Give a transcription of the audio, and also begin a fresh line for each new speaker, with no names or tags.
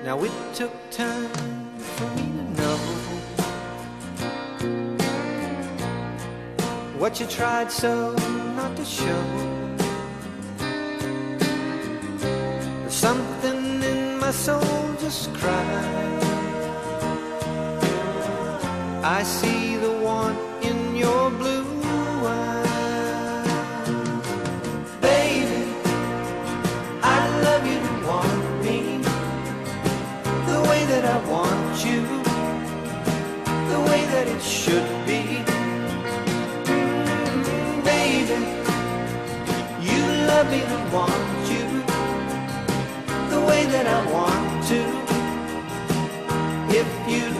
Now it took time for me to know what you tried so not to show. But something in my soul just cried. I see the one in your blue eyes. Baby, I love you to want me the way that I want you, the way that it should be. Baby, you love me to want you the way that I want to. If you